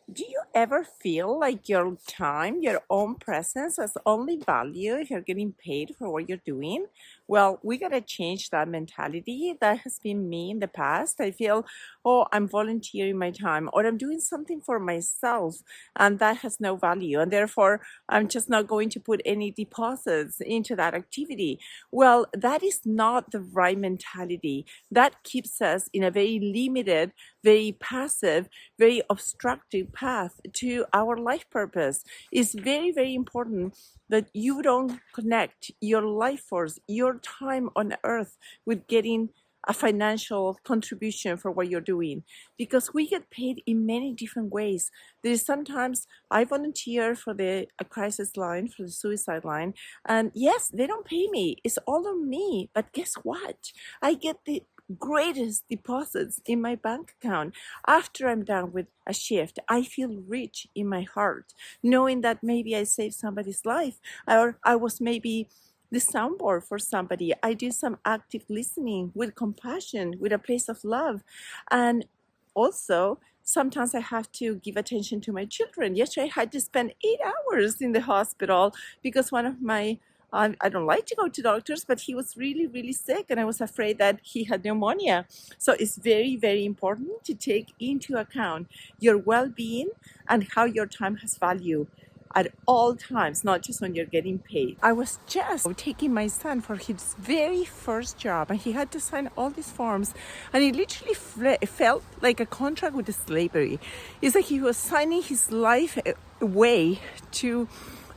Do you ever feel like your time, your own presence has only value if you're getting paid for what you're doing? Well, we got to change that mentality. That has been me in the past. I feel, oh, I'm volunteering my time or I'm doing something for myself and that has no value. And therefore, I'm just not going to put any deposits into that activity. Well, that is not the right mentality. That keeps us in a very limited, very passive, very obstructive path to our life purpose. It's very, very important that you don't connect your life force, your time on earth with getting a financial contribution for what you're doing, because we get paid in many different ways. There's sometimes I volunteer for the crisis line, for the suicide line, and yes, they don't pay me, it's all on me, but guess what, I get the greatest deposits in my bank account. After I'm done with a shift, I feel rich in my heart, knowing that maybe I saved somebody's life, or I was maybe the soundboard for somebody. I do some active listening with compassion, with a place of love. And also, sometimes I have to give attention to my children. Yesterday, I had to spend 8 hours in the hospital because one of my I don't like to go to doctors, but he was really, really sick, and I was afraid that he had pneumonia. So it's very, very important to take into account your well-being and how your time has value at all times, not just when you're getting paid. I was just taking my son for his very first job, and he had to sign all these forms, and it literally felt like a contract with slavery. It's like he was signing his life away to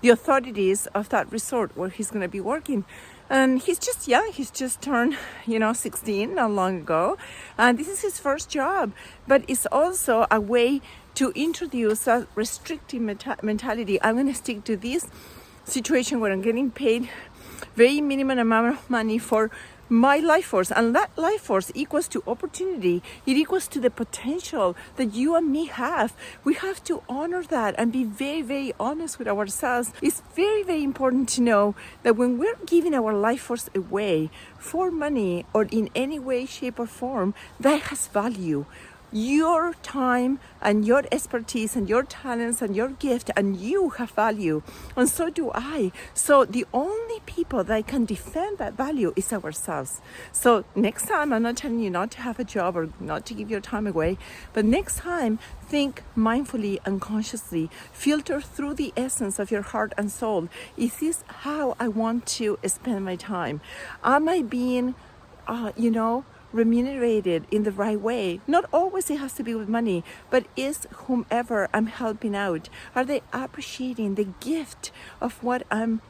the authorities of that resort where he's going to be working. And he's just young. He's just turned, 16 not long ago. And this is his first job. But it's also a way to introduce a restrictive mentality. I'm going to stick to this situation where I'm getting paid very minimum amount of money for my life force, and that life force equals to opportunity. It equals to the potential that you and me have. We have to honor that and be very, very honest with ourselves. It's very, very important to know that when we're giving our life force away for money or in any way, shape, or form, that has value. Your time and your expertise and your talents and your gift, and you have value, and so do I. So the only people that can defend that value is ourselves. So next time, I'm not telling you not to have a job or not to give your time away, but next time, think mindfully and consciously. Filter through the essence of your heart and soul. Is this how I want to spend my time? Am I being remunerated in the right way? Not always it has to be with money, but is whomever I'm helping out, are they appreciating the gift of what I'm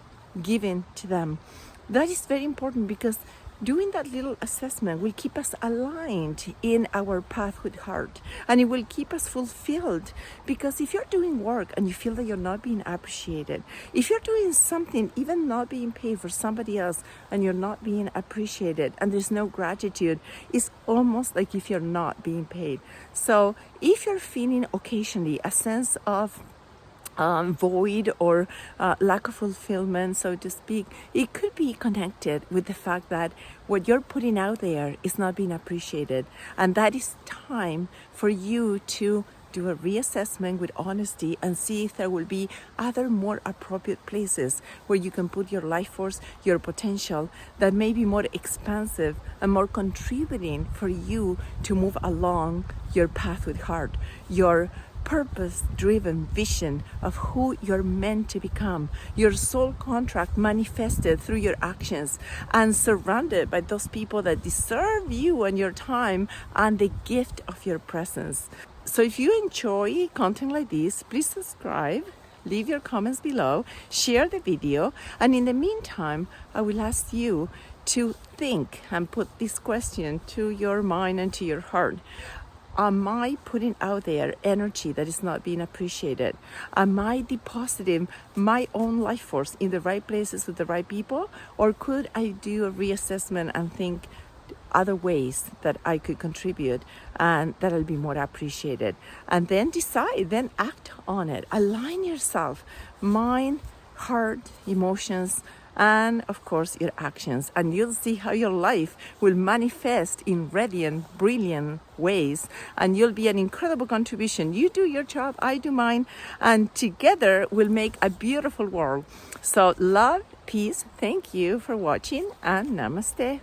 giving to them? That is very important, because doing that little assessment will keep us aligned in our path with heart, and it will keep us fulfilled. Because if you're doing work and you feel that you're not being appreciated, if you're doing something, even not being paid for somebody else, and you're not being appreciated and there's no gratitude, it's almost like if you're not being paid. So if you're feeling occasionally a sense of void or lack of fulfillment, so to speak, it could be connected with the fact that what you're putting out there is not being appreciated. And that is time for you to do a reassessment with honesty and see if there will be other more appropriate places where you can put your life force, your potential, that may be more expansive and more contributing for you to move along your path with heart, your purpose-driven vision of who you're meant to become, your soul contract manifested through your actions, and surrounded by those people that deserve you and your time and the gift of your presence. So if you enjoy content like this, please subscribe, leave your comments below, share the video, and in the meantime, I will ask you to think and put this question to your mind and to your heart. Am I putting out there energy that is not being appreciated? Am I depositing my own life force in the right places with the right people? Or could I do a reassessment and think other ways that I could contribute and that'll be more appreciated? And then decide, then act on it. Align yourself, mind, heart, emotions, and of course your actions, and you'll see how your life will manifest in radiant, brilliant ways, and you'll be an incredible contribution. You do your job, I do mine, and together we'll make a beautiful world. So love, peace, thank you for watching, and namaste.